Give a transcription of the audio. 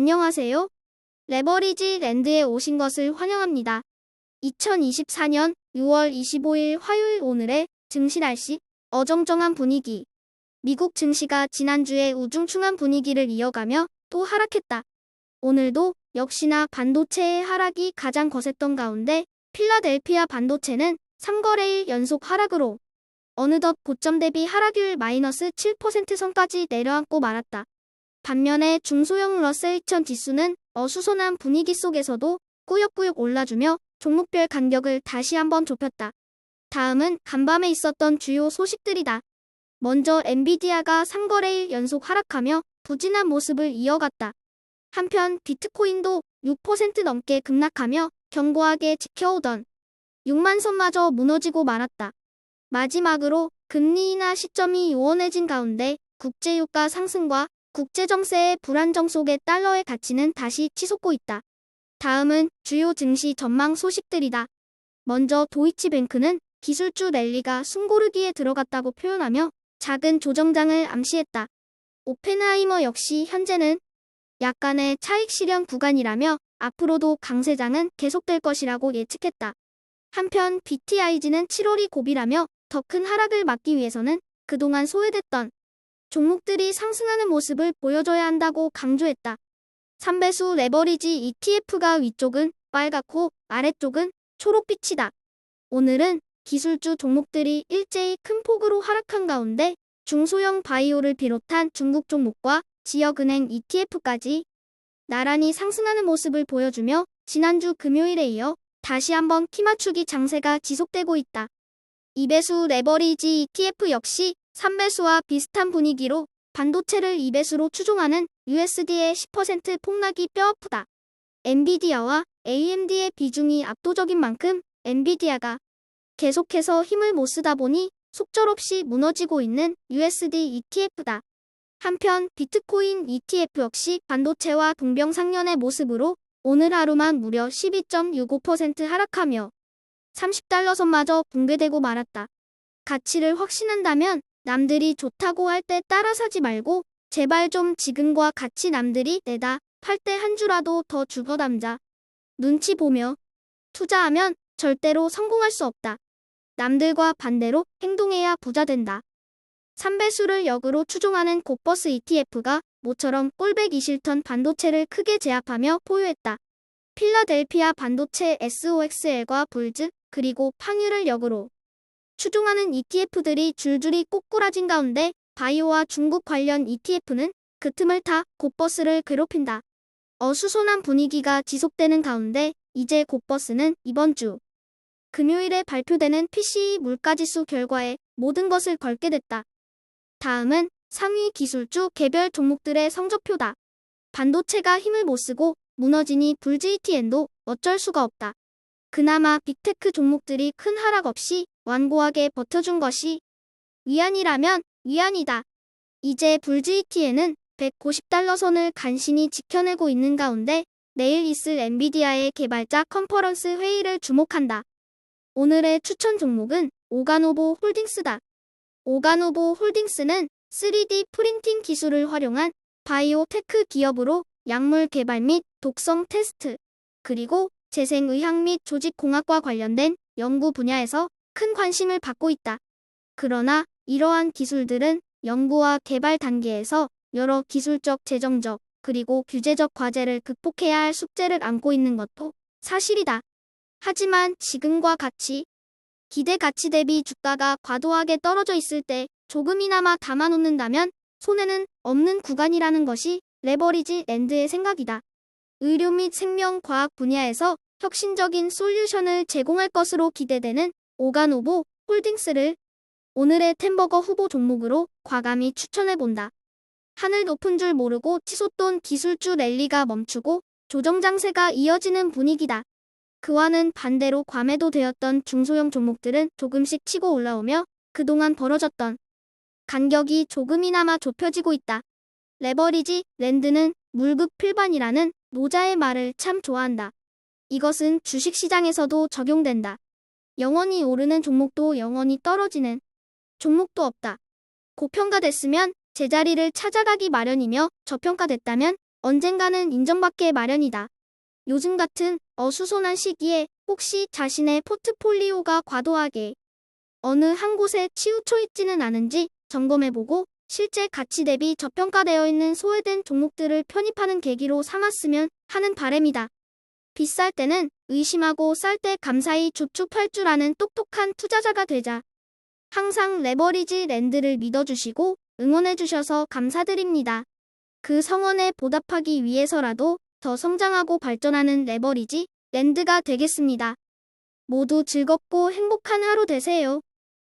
안녕하세요. 레버리지 랜드에 오신 것을 환영합니다. 2024년 6월 25일 화요일 오늘의 증시 날씨, 어정쩡한 분위기. 미국 증시가 지난주에 우중충한 분위기를 이어가며 또 하락했다. 오늘도 역시나 반도체의 하락이 가장 거셌던 가운데 필라델피아 반도체는 3거래일 연속 하락으로 어느덧 고점 대비 하락률 마이너스 7% 선까지 내려앉고 말았다. 반면에 중소형 러셀 2000 지수는 어수선한 분위기 속에서도 꾸역꾸역 올라주며 종목별 간격을 다시 한번 좁혔다. 다음은 간밤에 있었던 주요 소식들이다. 먼저 엔비디아가 3거래일 연속 하락하며 부진한 모습을 이어갔다. 한편 비트코인도 6% 넘게 급락하며 견고하게 지켜오던 6만 선마저 무너지고 말았다. 마지막으로 금리 인하 시점이 요원해진 가운데 국제유가 상승과 국제정세의 불안정 속에 달러의 가치는 다시 치솟고 있다. 다음은 주요 증시 전망 소식들이다. 먼저 도이치뱅크는 기술주 랠리가 숨고르기에 들어갔다고 표현하며 작은 조정장을 암시했다. 오펜하이머 역시 현재는 약간의 차익 실현 구간이라며 앞으로도 강세장은 계속될 것이라고 예측했다. 한편 BTIG는 7월이 고비라며 더 큰 하락을 막기 위해서는 그동안 소외됐던 종목들이 상승하는 모습을 보여줘야 한다고 강조했다. 3배수 레버리지 ETF가 위쪽은 빨갛고 아래쪽은 초록빛이다. 오늘은 기술주 종목들이 일제히 큰 폭으로 하락한 가운데 중소형 바이오를 비롯한 중국 종목과 지역은행 ETF까지 나란히 상승하는 모습을 보여주며 지난주 금요일에 이어 다시 한번 키맞추기 장세가 지속되고 있다. 2배수 레버리지 ETF 역시 3배수와 비슷한 분위기로 반도체를 2배수로 추종하는 USD의 10% 폭락이 뼈아프다. 엔비디아와 AMD의 비중이 압도적인 만큼 엔비디아가 계속해서 힘을 못 쓰다 보니 속절없이 무너지고 있는 USD ETF다. 한편 비트코인 ETF 역시 반도체와 동병상련의 모습으로 오늘 하루만 무려 12.65% 하락하며 30달러 선마저 붕괴되고 말았다. 가치를 확신한다면 남들이 좋다고 할 때 따라 사지 말고 제발 좀 지금과 같이 남들이 내다 팔 때 한 주라도 더 주워 담자. 눈치 보며 투자하면 절대로 성공할 수 없다. 남들과 반대로 행동해야 부자 된다. 3배수를 역으로 추종하는 곧버스 ETF가 모처럼 꼴배기 싫던 반도체를 크게 제압하며 포효했다. 필라델피아 반도체 SOXL과 불즈 그리고 팡유를 역으로 추종하는 ETF들이 줄줄이 꼬꾸라진 가운데 바이오와 중국 관련 ETF는 그 틈을 타 곧버스를 괴롭힌다. 어수선한 분위기가 지속되는 가운데 이제 곧버스는 이번 주 금요일에 발표되는 PCE 물가지수 결과에 모든 것을 걸게 됐다. 다음은 상위 기술주 개별 종목들의 성적표다. 반도체가 힘을 못 쓰고 무너지니 불즈 ETN도 어쩔 수가 없다. 그나마 빅테크 종목들이 큰 하락 없이 완고하게 버텨준 것이 위안이라면 위안이다. 이제 불즈 ETN은 150달러 선을 간신히 지켜내고 있는 가운데 내일 있을 엔비디아의 개발자 컨퍼런스 회의를 주목한다. 오늘의 추천 종목은 오가노보 홀딩스다. 오가노보 홀딩스는 3D 프린팅 기술을 활용한 바이오 테크 기업으로 약물 개발 및 독성 테스트, 그리고 재생의학 및 조직공학과 관련된 연구 분야에서 큰 관심을 받고 있다. 그러나 이러한 기술들은 연구와 개발 단계에서 여러 기술적, 재정적, 그리고 규제적 과제를 극복해야 할 숙제를 안고 있는 것도 사실이다. 하지만 지금과 같이 기대 가치 대비 주가가 과도하게 떨어져 있을 때 조금이나마 담아놓는다면 손해는 없는 구간이라는 것이 레버리지 랜드의 생각이다. 의료 및 생명과학 분야에서 혁신적인 솔루션을 제공할 것으로 기대되는 오가노보 홀딩스를 오늘의 템버거 후보 종목으로 과감히 추천해본다. 하늘 높은 줄 모르고 치솟던 기술주 랠리가 멈추고 조정장세가 이어지는 분위기다. 그와는 반대로 과매도되었던 중소형 종목들은 조금씩 치고 올라오며 그동안 벌어졌던 간격이 조금이나마 좁혀지고 있다. 레버리지 랜드는 물급 필반이라는 노자의 말을 참 좋아한다. 이것은 주식시장에서도 적용된다. 영원히 오르는 종목도 영원히 떨어지는 종목도 없다. 고평가됐으면 제자리를 찾아가기 마련이며 저평가됐다면 언젠가는 인정받게 마련이다. 요즘 같은 어수선한 시기에 혹시 자신의 포트폴리오가 과도하게 어느 한 곳에 치우쳐 있지는 않은지 점검해보고 실제 가치 대비 저평가되어 있는 소외된 종목들을 편입하는 계기로 삼았으면 하는 바람이다. 비쌀 때는 의심하고 쌀 때 감사히 줍줍할 줄 아는 똑똑한 투자자가 되자. 항상 레버리지 랜드를 믿어주시고 응원해주셔서 감사드립니다. 그 성원에 보답하기 위해서라도 더 성장하고 발전하는 레버리지 랜드가 되겠습니다. 모두 즐겁고 행복한 하루 되세요.